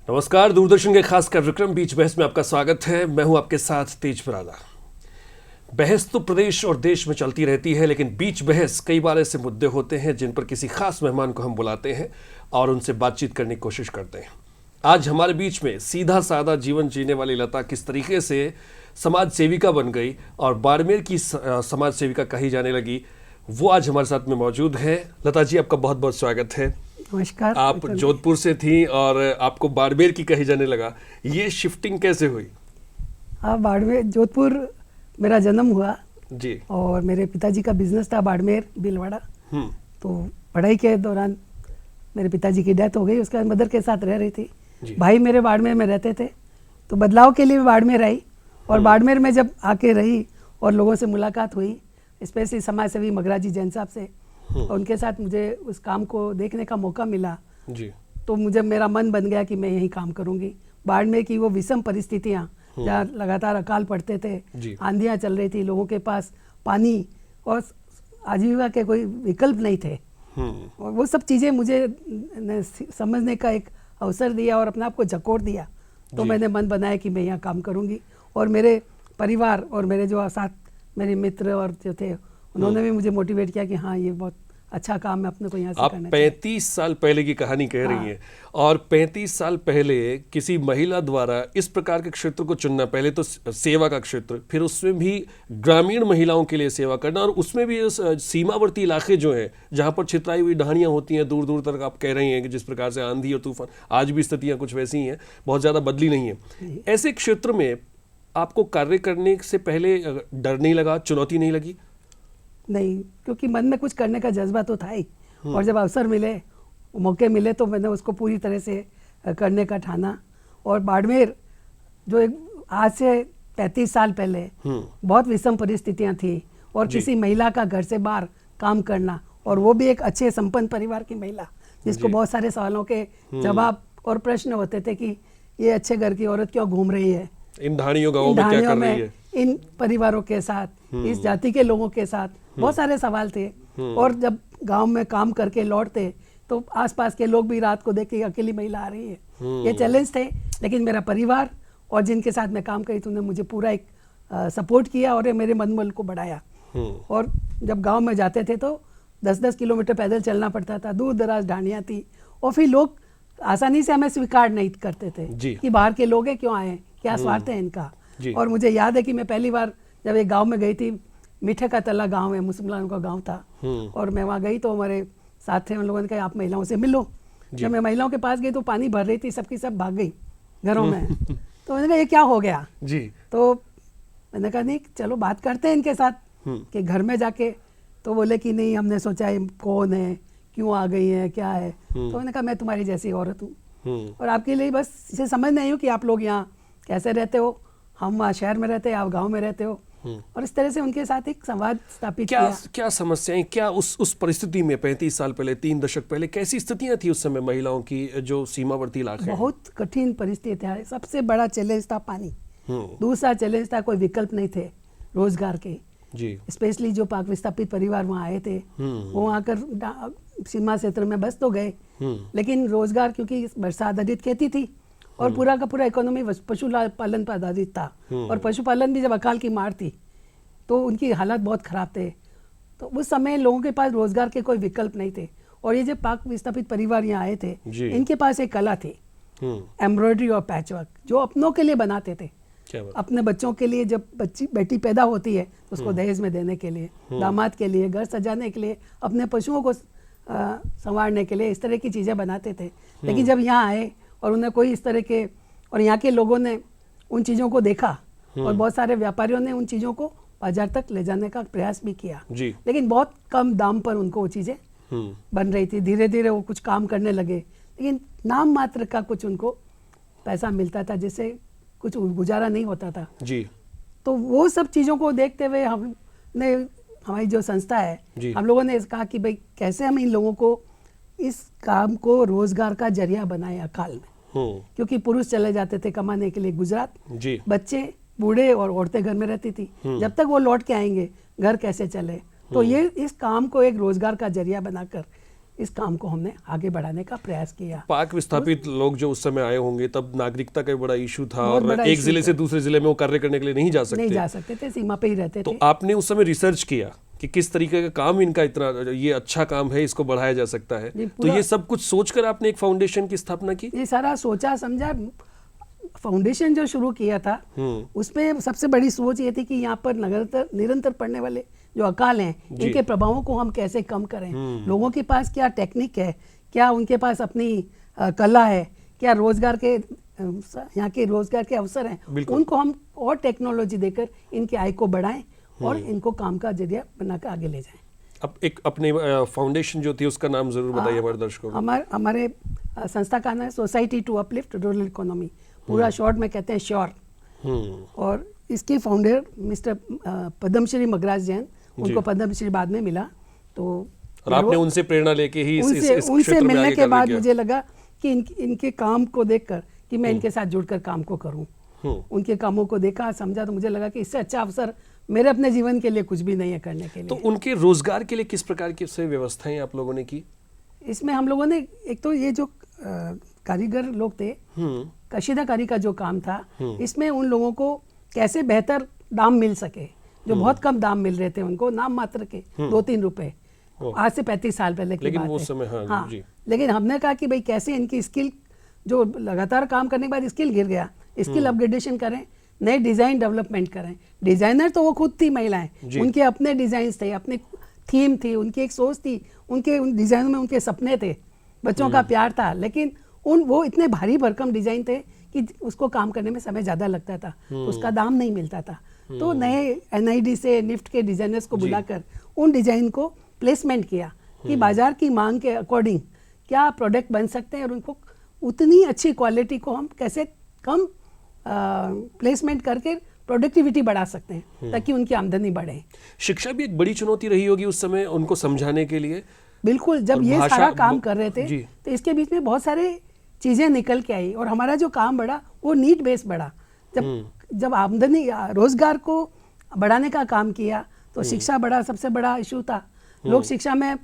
नमस्कार, दूरदर्शन के खास कार्यक्रम बीच बहस में आपका स्वागत है। मैं हूं आपके साथ तेज बरादा। बहस तो प्रदेश और देश में चलती रहती है, लेकिन बीच बहस कई बार ऐसे मुद्दे होते हैं जिन पर किसी खास मेहमान को हम बुलाते हैं और उनसे बातचीत करने की कोशिश करते हैं। आज हमारे बीच में सीधा साधा जीवन जीने वाली लता किस तरीके से समाज सेविका बन गई और बाड़मेर की समाज सेविका कही जाने लगी, वो आज हमारे साथ में मौजूद है। लता जी, आपका बहुत बहुत स्वागत है। नमस्कार। आप जोधपुर से थी और आपको बाड़मेर की कही जाने लगा, ये शिफ्टिंग कैसे हुई? हाँ, बाड़मेर जोधपुर मेरा जन्म हुआ जी। और मेरे पिताजी का बिजनेस था बाड़मेर भीलवाड़ा। तो पढ़ाई के दौरान मेरे पिताजी की डेथ हो गई, उसके बाद मदर के साथ रह रही थी। भाई मेरे बाड़मेर में रहते थे, तो बदलाव के लिए बाड़मेर आई और बाड़मेर में जब आके रही और लोगों से मुलाकात हुई, स्पेशली समाज सेवी मगराजी जैन साहब से, और उनके साथ मुझे उस काम को देखने का मौका मिला जी। तो मुझे मेरा मन बन गया कि मैं यही काम करूंगी। बाड़मेर की वो विषम परिस्थितियाँ जहाँ लगातार अकाल पड़ते थे, आंधियाँ चल रही थी, लोगों के पास पानी और आजीविका के कोई विकल्प नहीं थे, और वो सब चीज़ें मुझे समझने का एक अवसर दिया और अपने आप को झकोर दिया। तो मैंने मन बनाया कि मैं यहाँ काम करूँगी, और मेरे परिवार और मेरे जो साथ मेरे मित्र और जो थे उन्होंने भी मुझे मोटिवेट किया कि हाँ, ये बहुत अच्छा काम है, अपने को यहाँ से करना चाहिए। 35 साल पहले की कहानी कह रही हैं, और 35 साल पहले किसी महिला द्वारा इस प्रकार के क्षेत्र को चुनना, पहले तो सेवा का क्षेत्र, फिर उसमें भी ग्रामीण महिलाओं के लिए सेवा करना, और उसमें भी सीमावर्ती इलाके जो हैं जहाँ पर छितराई हुई ढाणियाँ होती हैं दूर दूर तक, आप कह रही हैं कि जिस प्रकार से आंधी और तूफान, आज भी स्थितियाँ कुछ वैसी ही हैं, बहुत ज़्यादा बदली नहीं है। ऐसे क्षेत्र में आपको कार्य करने से पहले डर नहीं लगा, चुनौती नहीं लगी? नहीं, क्योंकि मन में कुछ करने का जज्बा तो था ही, और जब अवसर मिले, मौके मिले, तो मैंने उसको पूरी तरह से करने का ठाना। और बाड़मेर जो एक आज से 35 साल पहले बहुत विषम परिस्थितियां थी, और किसी महिला का घर से बाहर काम करना, और वो भी एक अच्छे संपन्न परिवार की महिला जिसको बहुत सारे सवालों के जवाब और प्रश्न होते थे कि ये अच्छे घर की औरत क्यों घूम रही है इन ढाणियों गाँव में, क्या कर रही है, इन परिवारों के साथ, इस जाति के लोगों के साथ, बहुत सारे सवाल थे। और जब गांव में काम करके लौटते तो आसपास के लोग भी रात को देख के अकेली महिला आ रही है, ये चैलेंज थे। लेकिन मेरा परिवार और जिनके साथ मैं काम करी, उन्होंने मुझे पूरा एक सपोर्ट किया और मेरे मनोबल को बढ़ाया। और जब गांव में जाते थे तो 10-10 किलोमीटर पैदल चलना पड़ता था, दूर दराज ढाणियाँ थी, और फिर लोग आसानी से हमें स्वीकार नहीं करते थे कि बाहर के लोग हैं, क्यों आए, क्या स्वार्थ है इनका। और मुझे याद है कि मैं पहली बार जब एक गांव में गई थी, मीठे का तला गांव है, मुसलमानों का गांव था, और मैं वहाँ गई तो हमारे साथ थे, उन लोगों ने कहा आप महिलाओं से मिलो। जब मैं महिलाओं के पास गई तो पानी भर रही थी, सबकी सब भाग गई घरों में। तो मैंने कहा ये क्या हो गया जी। तो मैंने कहा नहीं, चलो बात करते हैं इनके साथ कि घर में जाके। तो बोले कि नहीं, हमने सोचा है कौन है, क्यों आ गई है, क्या है। तो मैंने कहा मैं तुम्हारी जैसी औरत हूँ, और आपके लिए बस इसे समझ नहीं हूँ कि आप लोग यहाँ कैसे रहते हो, हम वहाँ शहर में रहते हैं, आप गांव में रहते हो। और इस तरह से उनके साथ एक संवाद स्थापित किया। क्या समस्याएं, क्या उस परिस्थिति में 35 साल पहले, 3 दशक पहले कैसी स्थितियां थी उस समय महिलाओं की, जो सीमावर्ती इलाके? बहुत कठिन परिस्थितियां। सबसे बड़ा चैलेंज था पानी, दूसरा चैलेंज था कोई विकल्प नहीं थे रोजगार के जी। स्पेशली जो पाक विस्थापित परिवार वहाँ आए थे, वो आकर सीमा क्षेत्र में बस तो गए, लेकिन रोजगार, क्योंकि वर्षा आधारित खेती थी और पूरा का पूरा इकोनॉमी पशु पालन पर आधारित था, और पशुपालन भी जब अकाल की मार थी तो उनकी हालात बहुत खराब थे। तो उस समय लोगों के पास रोजगार के कोई विकल्प नहीं थे। और ये जो पाक विस्थापित परिवार यहाँ आए थे, इनके पास एक कला थी, एम्ब्रॉयडरी और पैचवर्क, जो अपनों के लिए बनाते थे। अपने बच्चों के लिए, जब बेटी पैदा होती है तो उसको दहेज में देने के लिए, दामाद के लिए, घर सजाने के लिए, अपने पशुओं को संवारने के लिए, इस तरह की चीज़ें बनाते थे। लेकिन जब यहाँ आए और उन्हें कोई इस तरह के, और यहाँ के लोगों ने उन चीज़ों को देखा, और बहुत सारे व्यापारियों ने उन चीज़ों को बाजार तक ले जाने का प्रयास भी किया, लेकिन बहुत कम दाम पर उनको वो चीज़ें बन रही थी। धीरे धीरे वो कुछ काम करने लगे, लेकिन नाम मात्र का कुछ उनको पैसा मिलता था, जिससे कुछ गुजारा नहीं होता था जी। तो वो सब चीज़ों को देखते हुए हमने, हमारी जो संस्था है, हम लोगों ने कहा कि भाई कैसे हम इन लोगों को इस काम को रोजगार का जरिया बनाए अकाल में। क्योंकि पुरुष चले जाते थे कमाने के लिए गुजरात, बच्चे, बूढ़े और औरतें घर में रहती थी, जब तक वो लौट के आएंगे घर कैसे चले। तो ये इस काम को एक रोजगार का जरिया बनाकर इस काम को हमने आगे बढ़ाने का प्रयास किया। पाक विस्थापित लोग जो उस समय आए होंगे तब नागरिकता का बड़ा इशू था बहुत और बड़ा एक इशू जिले था। से दूसरे जिले में वो कार्य करने के लिए नहीं जा सकते थे, सीमा पे ही रहते तो थे। आपने उस समय रिसर्च किया कि किस तरीके का काम इनका इतना ये अच्छा काम है, इसको बढ़ाया जा सकता है, तो ये सब कुछ सोचकर आपने एक फाउंडेशन की स्थापना की? ये सारा सोचा समझा, फाउंडेशन जो शुरू किया था उसमें सबसे बड़ी सोच ये थी कि यहाँ पर निरंतर पढ़ने वाले जो अकाल हैं इनके प्रभावों को हम कैसे कम करें। लोगों के पास क्या टेक्निक है, क्या उनके पास अपनी कला है, क्या रोजगार के यहाँ के रोजगार के अवसर हैं, उनको हम और टेक्नोलॉजी देकर इनकी आय को बढ़ाएं और इनको काम का जरिया बनाकर आगे ले जाएं। अब एक अपने फाउंडेशन जो थी उसका नाम जरूर बताइए हमारे दर्शकों को। हमारे संस्था का नाम है society to uplift rural economy, पूरा शॉर्ट में कहते हैं श्योर। और इसके फाउंडर मिस्टर पद्मश्री मगराज जैन, उनको पद्मश्री बाद में मिला। तो और आपने उनसे प्रेरणा लेके ही उनसे मिलने के बाद मुझे लगा कि इनके काम को देखकर कि मैं इनके साथ जुड़कर काम को करूं। उनके कामों को देखा, समझा, तो मुझे लगा कि इससे अच्छा अवसर मेरे अपने जीवन के लिए कुछ भी नहीं है करने के लिए। तो उनके रोजगार के लिए किस प्रकार की व्यवस्थाएं आप लोगों ने की? इसमें हम लोगों ने एक तो ये जो कारीगर लोग थे, कशीदाकारी का जो काम था, इसमें उन लोगों को कैसे बेहतर दाम मिल सके, जो बहुत कम दाम मिल रहे थे उनको, नाम मात्र के 2-3 रुपए, आज से 35 साल पहले की बात है। हाँ, लेकिन हमने कहा कि भाई कैसे इनकी स्किल, जो लगातार काम करने के बाद स्किल गिर गया, स्किल अपग्रेडेशन करें, नए डिजाइन डेवलपमेंट करें। डिजाइनर तो वो खुद थी महिलाएं, उनके अपने डिजाइन थे, अपनी थीम थी, उनकी एक सोच थी, उनके उन डिजाइनों में उनके सपने थे, बच्चों का प्यार था, लेकिन वो इतने भारी भरकम डिजाइन थे कि उसको काम करने में समय ज्यादा लगता था, उसका दाम नहीं मिलता था। तो नए NID से निफ्ट के डिजाइनर्स को बुलाकर उन डिजाइन को प्लेसमेंट किया कि बाजार की मांग के अकॉर्डिंग क्या प्रोडक्ट बन सकते हैं और उनको उतनी अच्छी क्वालिटी को हम कैसे कम प्लेसमेंट करके प्रोडक्टिविटी बढ़ा सकते हैं ताकि उनकी आमदनी बढ़े। शिक्षा भी एक बड़ी चुनौती रही होगी उस समय उनको समझाने के लिए। बिल्कुल, जब ये सारा काम कर रहे थे तो इसके बीच में बहुत सारे चीजें निकल के आई और हमारा जो काम बढ़ा वो नीड बेस बढ़ा। जब आमदनी रोजगार को बढ़ाने का काम किया तो शिक्षा बढ़ा, सबसे बड़ा इशू था। लोग शिक्षा में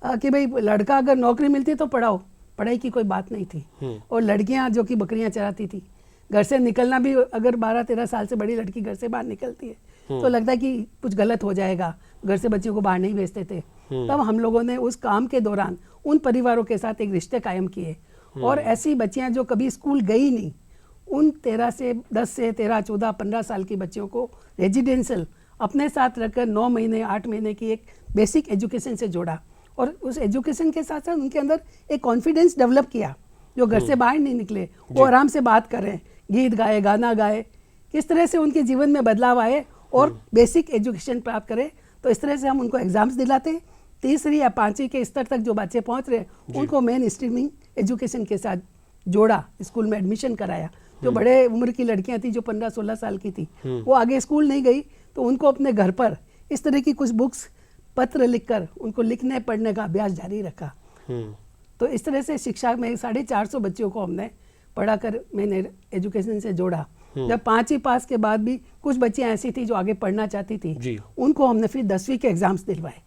कि भाई लड़का अगर नौकरी मिलती तो पढ़ाओ, पढ़ाई की कोई बात नहीं थी। और लड़कियां जो कि बकरियां चराती थी, घर से निकलना भी, अगर 12-13 साल से बड़ी लड़की घर से बाहर निकलती है तो लगता है कि कुछ गलत हो जाएगा, घर से बच्चियों को बाहर नहीं भेजते थे। तब हम लोगों ने उस काम के दौरान उन परिवारों के साथ एक रिश्ते कायम किए और ऐसी बच्चियां जो कभी स्कूल गई नहीं, उन 10 से 13, 14, 15 साल की बच्चियों को रेजिडेंशियल अपने साथ रखकर 9 महीने 8 महीने की एक बेसिक एजुकेशन से जोड़ा और उस एजुकेशन के साथ साथ उनके अंदर एक कॉन्फिडेंस डेवलप किया। जो घर से बाहर नहीं निकले वो आराम से बात करें, गीत गाए, गाना गाए, किस तरह से उनके जीवन में बदलाव आए और बेसिक एजुकेशन प्राप्त करें। तो इस तरह से हम उनको एग्जाम्स दिलाते। 3री या 5वीं के स्तर तक जो बच्चे पहुंच रहे उनको मेन स्ट्रीमिंग एजुकेशन के साथ जोड़ा, स्कूल में एडमिशन कराया। जो बड़े उम्र की लड़कियां थी जो 15-16 साल की थी, वो आगे स्कूल नहीं गई तो उनको अपने घर पर इस तरह की कुछ बुक्स, पत्र लिखकर उनको लिखने पढ़ने का अभ्यास जारी रखा। तो इस तरह से शिक्षा में 450 बच्चों को हमने पढ़ाकर मैंने एजुकेशन से जोड़ा। जब 5वीं पास के बाद भी कुछ बच्चियां ऐसी थी जो आगे पढ़ना चाहती थी, उनको हमने फिर 10वीं के एग्जाम्स दिलवाए।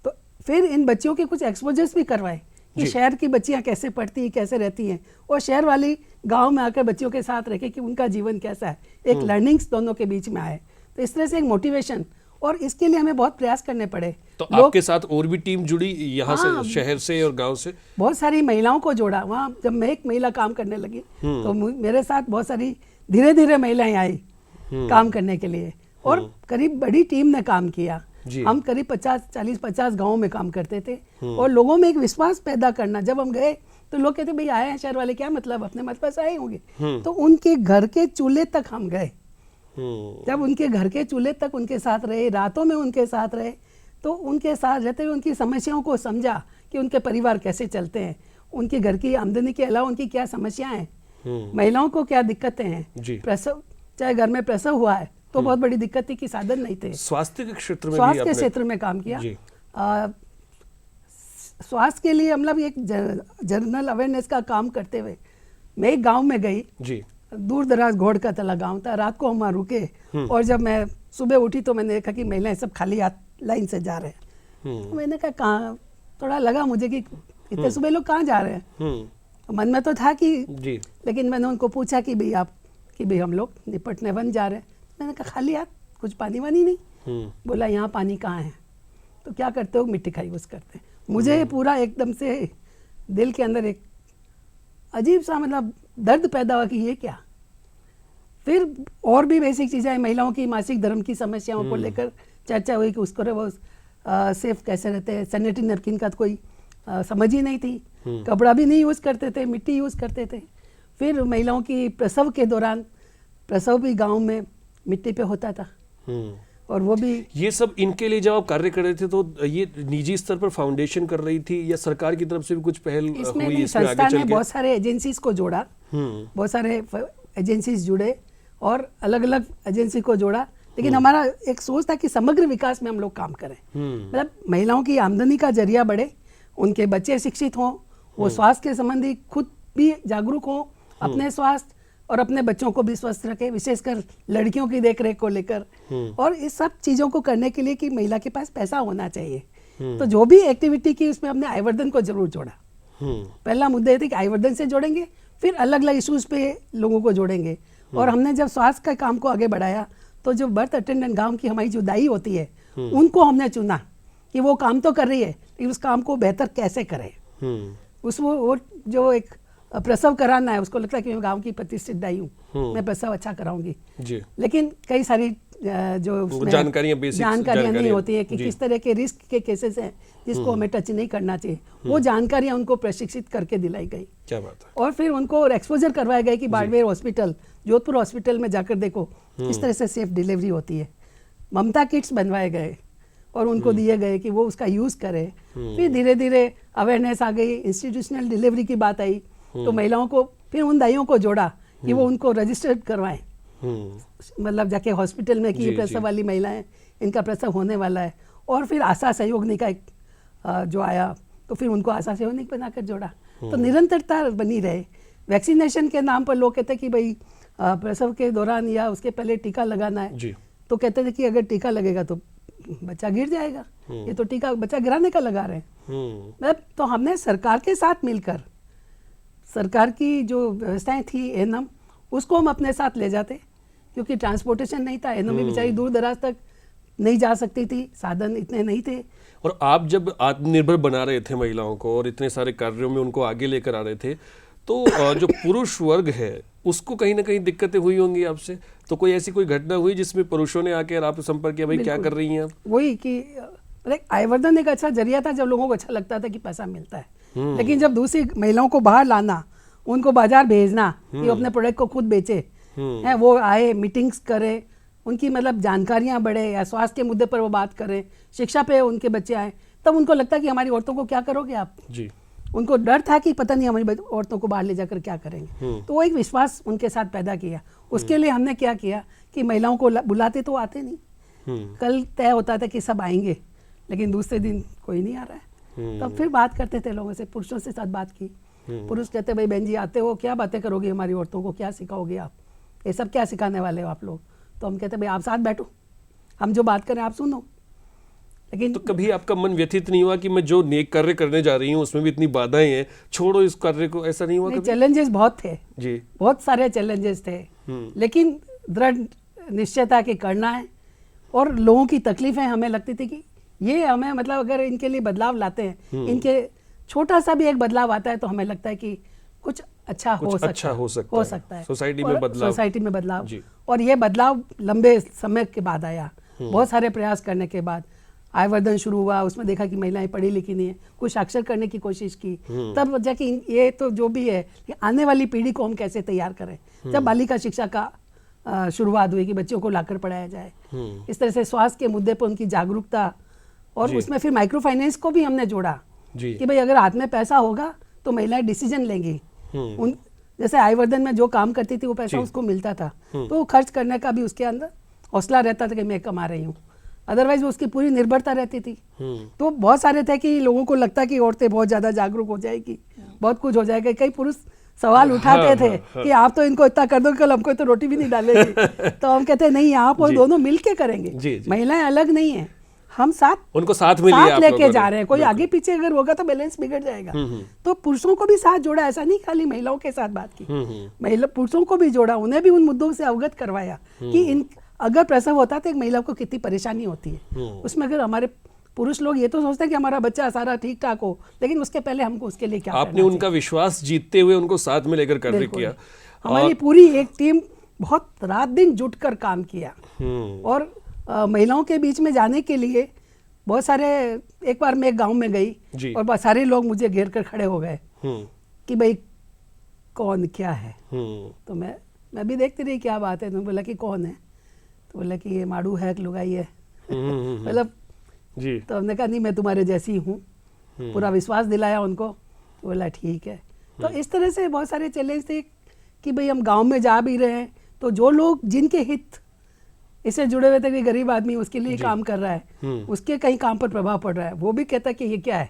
तो फिर इन बच्चियों के कुछ एक्सपोजर्स भी करवाए कि शहर की बच्चियां कैसे पढ़ती हैं, कैसे रहती हैं, और शहर वाली गांव में आकर बच्चियों के साथ रखे कि उनका जीवन कैसा है, एक लर्निंग्स दोनों के बीच में आए। तो इस तरह से एक मोटिवेशन, और इसके लिए हमें बहुत प्रयास करने पड़े। तो आपके साथ और भी टीम जुड़ी यहाँ से, शहर से और गांव से? बहुत सारी महिलाओं को जोड़ा। वहाँ जब मैं एक महिला काम करने लगी तो मेरे साथ बहुत सारी धीरे धीरे महिलाएं आई काम करने के लिए, और करीब बड़ी टीम ने काम किया। हम करीब 40-50 गाँव में काम करते थे और लोगों में एक विश्वास पैदा करना। जब हम गए तो लोग कहते भाई आए हैं शहर वाले, क्या मतलब, अपने मतलब से आए होंगे। तो उनके घर के चूल्हे तक हम गए। जब उनके घर के चूल्हे तक उनके साथ रहे, रातों में उनके साथ रहे, तो उनके साथ रहते हुए उनकी समस्याओं को समझा कि उनके परिवार कैसे चलते हैं, उनके घर की आमदनी के अलावा उनकी क्या समस्याएं हैं, महिलाओं को क्या दिक्कतें हैं, प्रसव, चाहे घर में प्रसव हुआ है तो बहुत बड़ी दिक्कत थी कि साधन नहीं थे। स्वास्थ्य के क्षेत्र में, स्वास्थ्य के क्षेत्र में काम किया। स्वास्थ्य के लिए मतलब एक जनरल अवेयरनेस का काम करते हुए मैं एक गाँव में गई, दूर दराज घोड़ का तला गाँव था। रात को हम वहाँ रुके और जब मैं सुबह उठी तो मैंने देखा कि महिलाएं सब खाली हाथ लाइन से जा रहे हैं। तो मैंने कहा कहाँ थोड़ा लगा मुझे कि इतने सुबह लोग कहाँ जा रहे हैं। मन में तो था कि जी, लेकिन मैंने उनको पूछा कि भाई हम लोग निपटने वन जा रहे हैं। मैंने कहा खाली यार, कुछ पानी वानी नहीं। बोला यहाँ पानी कहाँ है, तो क्या करते हो, मिट्टी का यूज़ करते हैं। मुझे पूरा एकदम से दिल के अंदर एक अजीब सा मतलब दर्द पैदा हुआ कि ये क्या। फिर और भी बेसिक चीज़ें, महिलाओं की मासिक धर्म की समस्याओं को लेकर चर्चा हुई कि उसको वो सेफ कैसे रहते हैं। सैनिटरी नैपकिन का तो कोई समझ ही नहीं थी, कपड़ा भी नहीं यूज़ करते थे, मिट्टी यूज़ करते थे। फिर महिलाओं की प्रसव के दौरान, प्रसव भी गांव में मिट्टी पे होता था, और वो भी ये सब इनके लिए जब आप कार्य कर रहे थे तो ये निजी स्तर पर फाउंडेशन कर रही थी या सरकार की तरफ से भी कुछ पहल हुई इसमें संस्था ने बहुत सारे एजेंसीज को जोड़ा, बहुत सारे एजेंसीज जुड़े और अलग अलग एजेंसी को जोड़ा। लेकिन हमारा एक सोच था कि समग्र विकास में हम लोग काम करें, मतलब महिलाओं की आमदनी का जरिया बढ़े, उनके बच्चे शिक्षित हों, वो स्वास्थ्य के संबंधी खुद भी जागरूक हों, अपने स्वास्थ्य और अपने बच्चों को भी स्वस्थ रखें, विशेषकर लड़कियों की देखरेख को लेकर। और इस सब चीज़ों को करने के लिए कि महिला के पास पैसा होना चाहिए। तो जो भी एक्टिविटी की उसमें हमने आयवर्धन को जरूर जोड़ा। पहला मुद्दा ये था कि आयवर्धन से जोड़ेंगे, फिर अलग अलग इश्यूज पे लोगों को जोड़ेंगे। और हमने जब स्वास्थ्य के काम को आगे बढ़ाया तो जो बर्थ अटेंडेंट गांव की हमारी जो दाई होती है, उनको हमने चुना कि वो काम तो कर रही है लेकिन उस काम को बेहतर कैसे करें। वो जो एक प्रसव कराना है, उसको लगता है कि मैं गांव की प्रतिष्ठित दाई हूँ, मैं प्रसव अच्छा कराऊंगी। लेकिन कई सारी जो जानकारियां नहीं होती है कि किस तरह के रिस्क के केसेस हैं जिसको हमें टच नहीं करना चाहिए, वो जानकारियां उनको प्रशिक्षित करके दिलाई गई। क्या बात है। और फिर उनको एक्सपोजर करवाया गया कि बाड़मेर हॉस्पिटल, जोधपुर हॉस्पिटल में जाकर देखो किस तरह से सेफ डिलीवरी होती है। ममता किट्स बनवाए गए और उनको दिए गए कि वो उसका यूज करें। फिर धीरे धीरे अवेयरनेस आ गई, इंस्टीट्यूशनल डिलीवरी की बात आई, तो महिलाओं को फिर उन दाइयों को जोड़ा कि वो उनको रजिस्टर्ड करवाएं, मतलब जाके हॉस्पिटल में कि ये प्रसव वाली महिलाएं, इनका प्रसव होने वाला है। और फिर आशा सहयोगनी का एक जो आया, तो फिर उनको आशा सहयोगनी बनाकर जोड़ा। तो निरंतरता बनी रहे। वैक्सीनेशन के नाम पर लोग कहते कि भाई प्रसव के दौरान या उसके पहले टीका लगाना है, तो कहते थे कि अगर टीका लगेगा तो बच्चा गिर जाएगा, ये तो टीका बच्चा गिराने का लगा रहे हैं। मतलब तो हमने सरकार के साथ मिलकर, सरकार की जो व्यवस्थाएं थी एनम, उसको हम अपने साथ ले जाते, क्योंकि ट्रांसपोर्टेशन नहीं था। एनम भी बेचारी दूर दराज तक नहीं जा सकती थी, साधन इतने नहीं थे। और आप जब आत्मनिर्भर बना रहे थे महिलाओं को और इतने सारे कार्यों में उनको आगे लेकर आ रहे थे, तो जो पुरुष वर्ग है उसको कहीं ना कहीं दिक्कतें हुई होंगी आपसे। तो कोई ऐसी कोई घटना हुई जिसमें पुरुषों ने आकर आपसे संपर्क किया, भाई क्या कर रही हैं आप? वही कि आयवर्धन एक अच्छा जरिया था, जब लोगों को अच्छा लगता था कि पैसा मिलता है। लेकिन जब दूसरी महिलाओं को बाहर लाना, उनको बाजार भेजना कि वो अपने प्रोडक्ट को खुद बेचे, है वो आए, मीटिंग्स करे, उनकी मतलब जानकारियां बढ़े, या स्वास्थ्य के मुद्दे पर वो बात करें, शिक्षा पे उनके बच्चे आए, तब उनको लगता कि हमारी औरतों को क्या करोगे आप जी। उनको डर था कि पता नहीं हमारी औरतों को बाहर ले जाकर क्या करेंगे। तो वो एक विश्वास उनके साथ पैदा किया। उसके लिए हमने क्या किया कि महिलाओं को बुलाते तो आते नहीं, कल तय होता था कि सब आएंगे, लेकिन दूसरे दिन कोई नहीं आ रहा है। तब फिर बात करते थे लोगों से, पुरुषों से साथ बात की। पुरुष कहते भाई बहन जी आते हो, क्या बातें करोगे हमारी औरतों को, क्या सिखाओगे आप, ये सब क्या सिखाने वाले हो आप लोग। तो हम कहते भाई आप साथ बैठो, हम जो बात करें आप सुनो। लेकिन तो कभी आपका मन व्यथित नहीं हुआ कि मैं जो नेक कार्य करने जा रही हूँ उसमें भी इतनी बाधाएं हैं, छोड़ो इस कार्य को, ऐसा नहीं हुआ? चैलेंजेस बहुत थे जी, बहुत सारे चैलेंजेस थे, लेकिन दृढ़ निश्चयता के करना है। और लोगों की तकलीफें हमें लगती थी कि ये हमें मतलब अगर इनके लिए बदलाव लाते हैं, इनके छोटा सा भी एक बदलाव आता है तो हमें लगता है कि कुछ अच्छा हो सकता है सोसाइटी में बदलाव। और ये बदलाव लंबे समय के बाद आया, बहुत सारे प्रयास करने के बाद आयवर्धन शुरू हुआ। उसमें देखा कि महिलाएं पढ़ी लिखी नहीं है, कुछ साक्षर करने की कोशिश की, तब जाके ये तो जो भी है आने वाली पीढ़ी को हम कैसे तैयार करें। जब बालिका शिक्षा का शुरुआत हुई कि बच्चों को लाकर पढ़ाया जाए, इस तरह से स्वास्थ्य के मुद्दे पर उनकी जागरूकता, और उसमें फिर माइक्रो फाइनेंस को भी हमने जोड़ा कि भाई अगर हाथ में पैसा होगा तो महिलाएं डिसीजन लेंगी। जैसे आयवर्धन में जो काम करती थी वो पैसा उसको मिलता था, तो खर्च करने का भी उसके अंदर हौसला रहता था कि मैं कमा रही हूँ, अदरवाइज उसकी पूरी निर्भरता रहती थी। तो बहुत सारे थे कि लोगों को लगता कि औरतें बहुत ज्यादा जागरूक हो जाएगी, बहुत कुछ हो जाएगा। कई पुरुष सवाल उठाते थे कि आप तो इनको इतना कर दो, कल हमको तो रोटी भी नहीं डालेगी। तो हम कहते नहीं, आप और दोनों मिलके करेंगे, महिलाएं अलग नहीं है। हम उनको साथ में लिया, लेके जा रहे हैं। कोई आगे पीछे अगर होगा तो बैलेंस बिगड़ जाएगा। तो पुरुषों को भी साथ जोड़ा, ऐसा नहीं खाली महिलाओं के साथ बात की, पुरुषों को भी जोड़ा, उन्हें भी उन मुद्दों से अवगत करवाया कि इन अगर प्रसव होता तो एक महिला को कितनी परेशानी होती है उसमें। अगर हमारे पुरुष लोग ये तो सोचते हैं कि हमारा बच्चा सारा ठीक ठाक हो, लेकिन उसके पहले हमको उसके लिए क्या आपने उनका विश्वास जीतते हुए उनको साथ में लेकर कार्य किया। हमारी पूरी एक टीम बहुत रात दिन जुटकर काम किया और महिलाओं के बीच में जाने के लिए बहुत सारे, एक बार मैं गांव में गई और बहुत सारे लोग मुझे घेर कर खड़े हो गए कि भाई कौन क्या है। तो मैं भी देखती रही क्या बात है। तो बोला कि कौन है, तो बोला कि ये माड़ू है, लुगाई है, मतलब जी। तो हमने कहा नहीं मैं तुम्हारे जैसी हूँ, पूरा विश्वास दिलाया उनको। तो बोला ठीक है। तो इस तरह से बहुत सारे चैलेंज थे कि भाई हम गांव में जा भी रहे हैं तो जो लोग जिनके हित इससे जुड़े हुए थे, कोई गरीब आदमी उसके लिए काम कर रहा है, उसके कहीं काम पर प्रभाव पड़ रहा है, वो भी कहता है कि ये क्या है।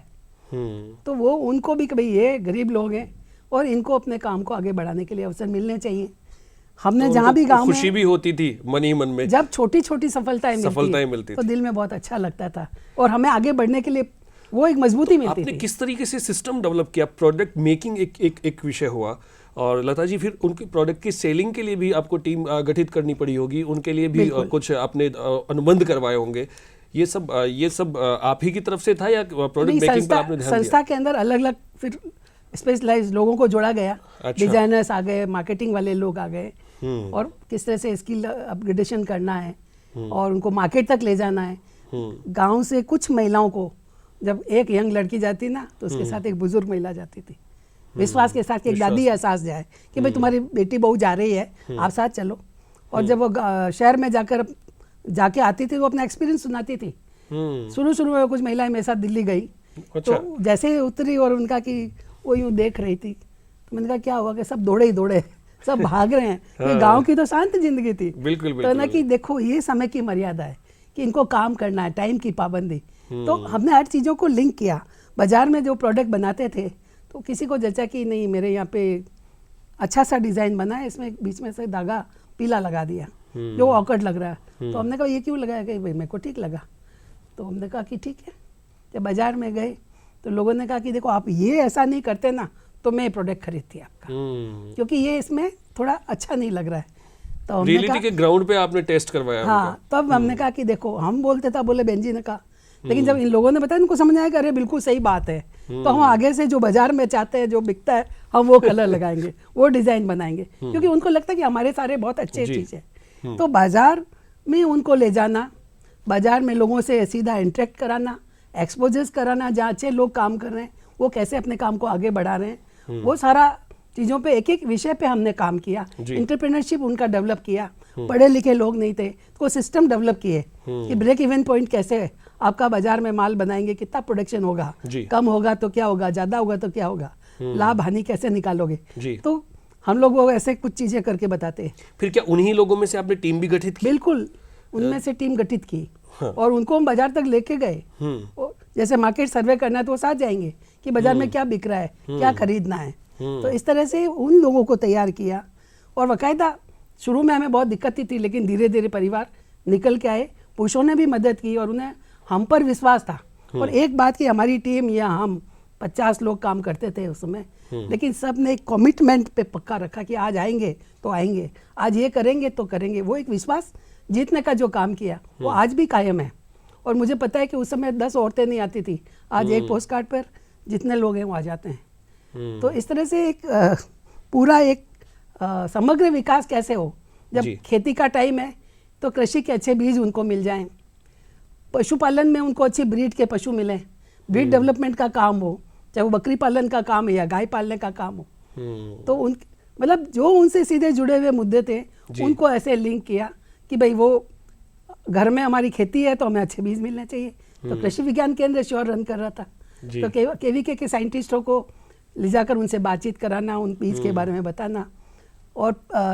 तो वो उनको भी कि भाई ये गरीब लोग हैं और इनको अपने काम को आगे बढ़ाने के लिए अवसर मिलने चाहिए। हमने तो जहाँ भी गांव में खुशी भी होती थी मन ही मन में, जब छोटी छोटी सफलताएं मिलती तो दिल में बहुत अच्छा लगता था और हमें आगे बढ़ने के लिए वो एक मजबूती मिलती थी। आपने किस तरीके से सिस्टम डेवलप किया? प्रोडक्ट मेकिंग एक विषय हुआ और लता जी फिर उनके प्रोडक्ट की सेलिंग के लिए भी आपको टीम गठित करनी पड़ी होगी, उनके लिए भी कुछ आपने अनुबंध करवाए होंगे। ये सब आप ही की तरफ से था या प्रोडक्ट मेकिंग पर आपने ध्यान दिया? संस्था के अंदर अलग अलग फिर स्पेशलाइज्ड लोगों को जोड़ा गया। डिजाइनर्स आ गए, मार्केटिंग वाले लोग आ गए और किस तरह से स्किल अपग्रेडेशन करना है और उनको मार्केट तक ले जाना है। गांव से कुछ महिलाओं को, जब एक यंग लड़की जाती ना तो उसके साथ एक बुजुर्ग महिला जाती थी, विश्वास के साथ कि एक दादी एहसास जाए कि भाई तुम्हारी बेटी बहू जा रही है, आप साथ चलो। और जब वो शहर में जाके आती थी वो अपना एक्सपीरियंस सुनाती थी। शुरू में कुछ महिलाएं मेरे साथ दिल्ली गई। अच्छा। तो जैसे ही उतरी और उनका कि वो यूं देख रही थी तो मैंने कहा क्या हुआ कि सब दौड़े ही दौड़े, सब भाग रहे हैं। ये गांव की तो शांत जिंदगी थी। बिल्कुल तो ना कि देखो ये समय की मर्यादा है कि इनको काम करना है, टाइम की पाबंदी। तो हमने हर चीज़ों को लिंक किया। बाजार में जो प्रोडक्ट बनाते थे तो किसी को जचा कि नहीं मेरे यहाँ पे अच्छा सा डिज़ाइन बना है, इसमें बीच में से धागा पीला लगा दिया जो ऑकवर्ड लग रहा है। तो हमने कहा ये क्यों लगाया? कि भाई मेरे को ठीक लगा। तो हमने कहा कि ठीक है। जब बाजार में गए तो लोगों ने कहा कि देखो आप ये ऐसा नहीं करते ना तो मैं प्रोडक्ट खरीदती आपका, क्योंकि ये इसमें थोड़ा अच्छा नहीं लग रहा है। तो रियलिटी के ग्राउंड पे आपने टेस्ट करवाया? हाँ, तब हमने कहा कि देखो हम बोलते था, बोले बहन जी ने कहा, लेकिन जब इन लोगों ने बताया इनको समझ आया कि अरे बिल्कुल सही बात है। तो हम आगे से जो बाजार में चाहते हैं, जो बिकता है, हम वो कलर लगाएंगे, वो डिजाइन बनाएंगे, क्योंकि उनको लगता है कि हमारे सारे बहुत अच्छे चीज है। तो बाजार में उनको ले जाना, बाजार में लोगों से सीधा इंटरेक्ट कराना, एक्सपोजर्स कराना, जहाँ अच्छे लोग काम कर रहे हैं वो कैसे अपने काम को आगे बढ़ा रहे हैं, वो सारा चीज़ों पे एक एक विषय पे हमने काम किया। एंटरप्रेन्योरशिप उनका डेवलप किया। पढ़े लिखे लोग नहीं थे तो सिस्टम डेवलप किए कि ब्रेक इवन पॉइंट कैसे है, आपका बाजार में माल बनाएंगे, कितना प्रोडक्शन होगा, कम होगा तो क्या होगा, ज़्यादा होगा तो क्या होगा, लाभ हानि कैसे निकालोगे। तो हम लोग वो ऐसे कुछ चीज़ें करके बताते हैं। फिर क्या उन्हीं लोगों में से आपने टीम भी गठित की? बिल्कुल, उनमें से टीम गठित की और उनको हम बाजार तक लेके गए। जैसे मार्केट सर्वे करना है तो वो साथ जाएंगे कि बाजार में क्या बिक रहा है, क्या खरीदना है। तो इस तरह से उन लोगों को तैयार किया और बाकायदा शुरू में हमें बहुत दिक्कत थी, लेकिन धीरे धीरे परिवार निकल के आए। पुरुषों ने भी मदद की और उन्हें हम पर विश्वास था। और एक बात की, हमारी टीम या हम 50 लोग काम करते थे उस समय, लेकिन सब ने एक कमिटमेंट पे पक्का रखा कि आज आएंगे तो आएंगे, आज ये करेंगे तो करेंगे। वो एक विश्वास जीतने का जो काम किया वो आज भी कायम है। और मुझे पता है कि उस समय 10 औरतें नहीं आती थी, आज एक पोस्ट कार्ड पर जितने लोग हैं वो आ जाते हैं। तो इस तरह से एक पूरा एक समग्र विकास कैसे हो, जब खेती का टाइम है तो कृषि के अच्छे बीज उनको मिल जाएं, पशुपालन में उनको अच्छी ब्रीड के पशु मिले, ब्रीड डेवलपमेंट का काम हो, चाहे वो बकरी पालन का काम है या गाय पालने का काम हो। तो उन मतलब जो उनसे सीधे जुड़े हुए मुद्दे थे उनको ऐसे लिंक किया कि भाई वो घर में हमारी खेती है तो हमें अच्छे बीज मिलने चाहिए। तो कृषि विज्ञान केंद्र श्योर रन कर रहा था, तो केवीके के साइंटिस्टों को ले जाकर उनसे बातचीत कराना, उन बीज के बारे में बताना। और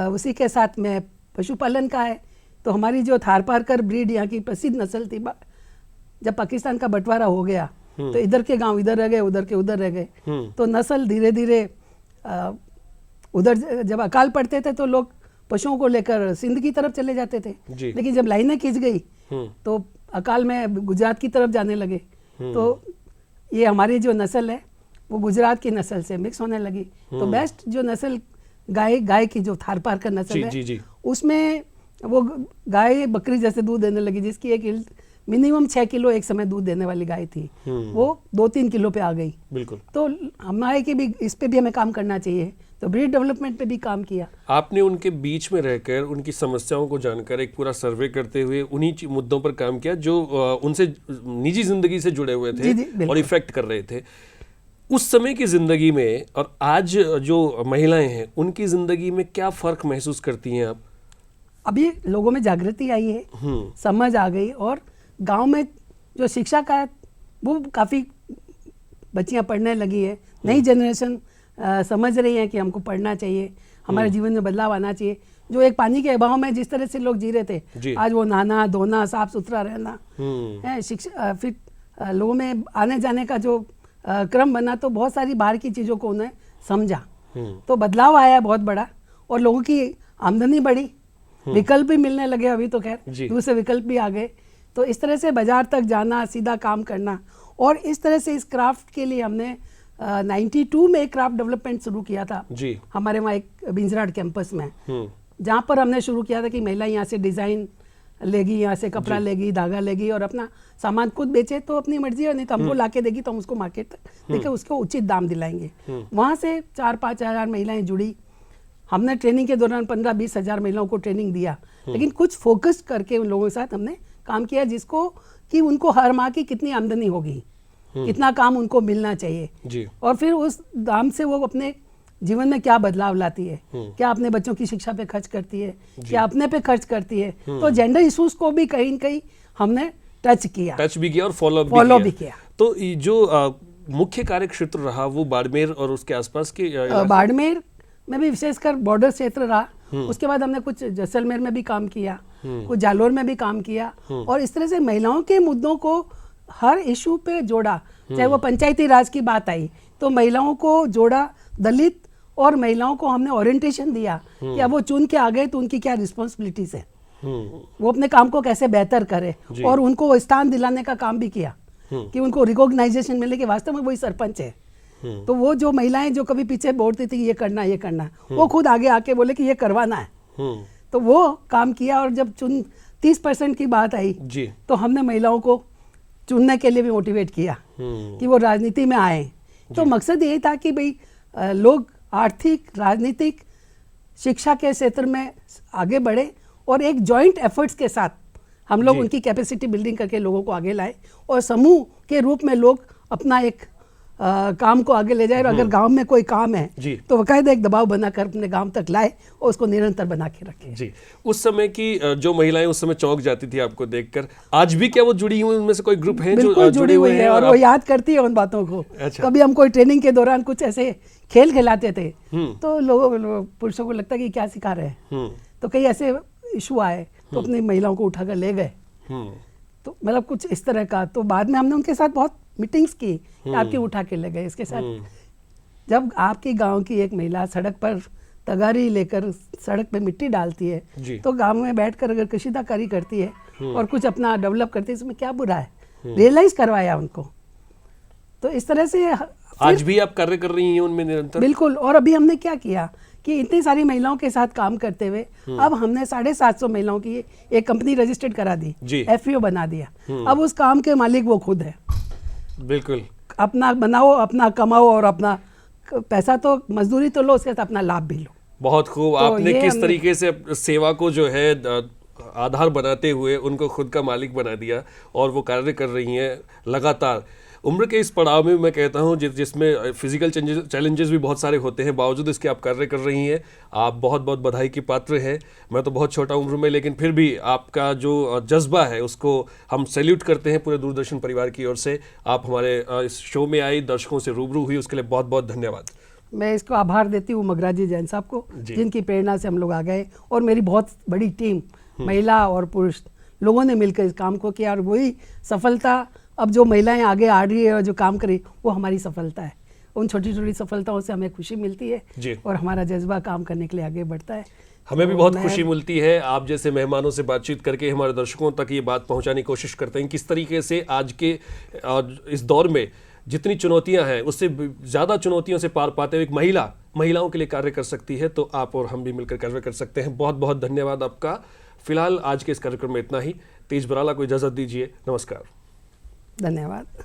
उसी के साथ में पशुपालन का है तो हमारी जो थारपारकर ब्रीड यहाँ की प्रसिद्ध नस्ल थी, जब पाकिस्तान का बंटवारा हो गया तो इधर के गांव इधर रह गए, उधर के उधर रह गए। तो नस्ल धीरे धीरे उधर जब अकाल पड़ते थे तो लोग पशुओं को लेकर सिंध की तरफ चले जाते थे, लेकिन जब लाइनें खींच गई तो अकाल में गुजरात की तरफ जाने लगे, तो ये हमारी जो नस्ल है वो गुजरात की नस्ल से मिक्स होने लगी। तो बेस्ट जो नस्ल गाय की जो थारपारकर नस्ल है, उसमें वो गाय बकरी जैसे दूध देने लगी, जिसकी एक मिनिमम 6 किलो एक समय दूध देने वाली गाय थी, वो 2-3 किलो पे आ गई। बिल्कुल। तो हमारे की भी इस पे भी हमें काम करना चाहिए, तो ब्रीड डेवलपमेंट पे भी काम किया। आपने उनके बीच में रहकर उनकी समस्याओं को जानकर एक पूरा सर्वे करते हुए उन्हीं मुद्दों पर काम किया जो उनसे निजी जिंदगी से जुड़े हुए थे और इफेक्ट कर रहे थे। उस समय की जिंदगी में और आज जो महिलाएं हैं उनकी जिंदगी में क्या फर्क महसूस करती हैं आप? अभी लोगों में जागृति आई है, समझ आ गई, और गांव में जो शिक्षा का है वो काफ़ी बच्चियां पढ़ने लगी है। नई जनरेशन समझ रही है कि हमको पढ़ना चाहिए, हमारे जीवन में बदलाव आना चाहिए। जो एक पानी के अभाव में जिस तरह से लोग जी रहे थे, आज वो नहाना धोना साफ सुथरा रहना है, शिक्षा फिर लोगों में आने जाने का जो क्रम बना, तो बहुत सारी बाहर की चीज़ों को उन्हें समझा, तो बदलाव आया बहुत बड़ा, और लोगों की आमदनी बढ़ी, विकल्प भी मिलने लगे। अभी तो खैर दूसरे विकल्प भी आ गए। तो इस तरह से बाजार तक जाना, सीधा काम करना, और इस तरह से इस क्राफ्ट के लिए हमने 92 में एक क्राफ्ट डेवलपमेंट शुरू किया था जी। हमारे वहाँ एक बिंजराड कैंपस में, जहाँ पर हमने शुरू किया था कि महिला यहाँ से डिज़ाइन लेगी, यहाँ से कपड़ा लेगी, धागा लेगी, और अपना सामान खुद बेचे तो अपनी मर्जी है, नहीं तो हमको ला के देगी तो हम उसको मार्केट तक देकर उसको उचित दाम दिलाएंगे। वहाँ से 4-5 हज़ार महिलाएं जुड़ी। हमने ट्रेनिंग के दौरान 15-20 हज़ार महिलाओं को ट्रेनिंग दिया, लेकिन कुछ फोकस करके उन लोगों के साथ हमने काम किया, जिसको कि उनको हर माह की कितनी आमदनी होगी, कितना काम उनको मिलना चाहिए जी। और फिर उस दाम से वो अपने जीवन में क्या बदलाव लाती है, क्या अपने बच्चों की शिक्षा पे खर्च करती है, क्या अपने पे खर्च करती है। तो जेंडर इश्यूज को भी कहीं न कहीं हमने टच भी किया और फॉलो भी किया। तो जो मुख्य कार्य क्षेत्र रहा वो बाड़मेर और उसके आसपास के बाड़मेर में भी विशेषकर बॉर्डर क्षेत्र रहा। उसके बाद हमने कुछ जैसलमेर में भी काम किया, कुछ जालोर में भी काम किया, और इस तरह से महिलाओं के मुद्दों को हर इशू पे जोड़ा। चाहे वो पंचायती राज की बात आई तो महिलाओं को जोड़ा, दलित और महिलाओं को हमने ओरिएंटेशन दिया कि अब वो चुन के आ गए तो उनकी क्या रिस्पॉन्सिबिलिटीज है, वो अपने काम को कैसे बेहतर करे, और उनको स्थान दिलाने का काम भी किया कि उनको रिकॉग्नाइजेशन मिले कि वास्तव में वही सरपंच है। तो वो जो महिलाएं जो कभी पीछे बोलती थी ये करना, वो खुद आगे आके बोले कि ये करवाना है, तो वो काम किया। और जब 30% की बात आई तो हमने महिलाओं को चुनने के लिए भी मोटिवेट किया कि वो राजनीति में आए। तो मकसद यही था कि भाई लोग आर्थिक, राजनीतिक, शिक्षा के क्षेत्र में आगे बढ़े, और एक जॉइंट एफर्ट्स के साथ हम लोग उनकी कैपेसिटी बिल्डिंग करके लोगों को आगे लाए, और समूह के रूप में लोग अपना एक काम को आगे ले जाए। और अगर गांव में कोई काम है तो बाकायदा एक दबाव बनाकर अपने गांव तक लाए और उसको निरंतर बना के रखे जी। उस समय की जो महिलाएं उस समय चौंक जाती थी आपको देखकर, आज भी क्या वो जुड़ी हुई उनमें से कोई ग्रुप है जो जुड़ी हुई है और वो याद करती है उन बातों को। अच्छा। कभी हम कोई ट्रेनिंग के दौरान कुछ ऐसे खेल खिलाते थे तो लोगों पुरुषों को लगता कि क्या सिखा रहे हैं, तो कई ऐसे इशू आए तो अपनी महिलाओं को उठाकर ले गए, तो मतलब कुछ इस तरह का। तो बाद में हमने उनके साथ बहुत मीटिंग्स की, आपके उठा के ले गए। इसके साथ जब आपके गांव की एक महिला सड़क पर तगारी लेकर सड़क पे मिट्टी डालती है तो गांव में बैठकर अगर कशीदाकारी करती है और कुछ अपना डेवलप करती है, इसमें क्या बुरा है, रियलाइज करवाया उनको। तो इस तरह से आज भी आप कार्य कर रही हैं उनमें निरंतर? बिल्कुल। और अभी हमने क्या किया कि इतनी सारी महिलाओं के साथ काम करते हुए अब हमने 750 महिलाओं की एक कंपनी रजिस्टर्ड करा दी, FPO बना दिया। अब उस काम के मालिक वो खुद है। बिल्कुल। अपना बनाओ, अपना कमाओ, और अपना पैसा तो मजदूरी तो लो, उसके साथ अपना लाभ भी लो। बहुत खूब। तो आपने किस तरीके से सेवा को जो है आधार बनाते हुए उनको खुद का मालिक बना दिया, और वो कार्य कर रही हैं लगातार। उम्र के इस पड़ाव में मैं कहता हूँ जिसमें फिजिकल चैलेंजेस भी बहुत सारे होते हैं, बावजूद इसके आप कार्य कर रही हैं। आप बहुत बहुत बधाई की पात्र हैं। मैं तो बहुत छोटा उम्र में, लेकिन फिर भी आपका जो जज्बा है उसको हम सैल्यूट करते हैं पूरे दूरदर्शन परिवार की ओर से। आप हमारे इस शो में आई, दर्शकों से रूबरू हुई, उसके लिए बहुत बहुत धन्यवाद। मैं इसको आभार देती हूँ मगराजी जैन साहब को, जिनकी प्रेरणा से हम लोग आ गए, और मेरी बहुत बड़ी टीम महिला और पुरुष लोगों ने मिलकर इस काम को किया, और वही सफलता अब जो महिलाएं आगे आ रही है और जो काम करी वो हमारी सफलता है। उन छोटी छोटी सफलताओं से हमें खुशी मिलती है और हमारा जज्बा काम करने के लिए आगे बढ़ता है। हमें भी बहुत खुशी मिलती है आप जैसे मेहमानों से बातचीत करके, हमारे दर्शकों तक ये बात पहुंचाने की कोशिश करते हैं किस तरीके से आज के इस दौर में जितनी चुनौतियां हैं उससे ज़्यादा चुनौतियों से पार पाते हुए एक महिलाओं के लिए कार्य कर सकती है। तो आप और हम भी मिलकर कार्य कर सकते हैं। बहुत बहुत धन्यवाद आपका। फिलहाल आज के इस कार्यक्रम में इतना ही। तेज बराला को इजाज़त दीजिए। नमस्कार। धन्यवाद।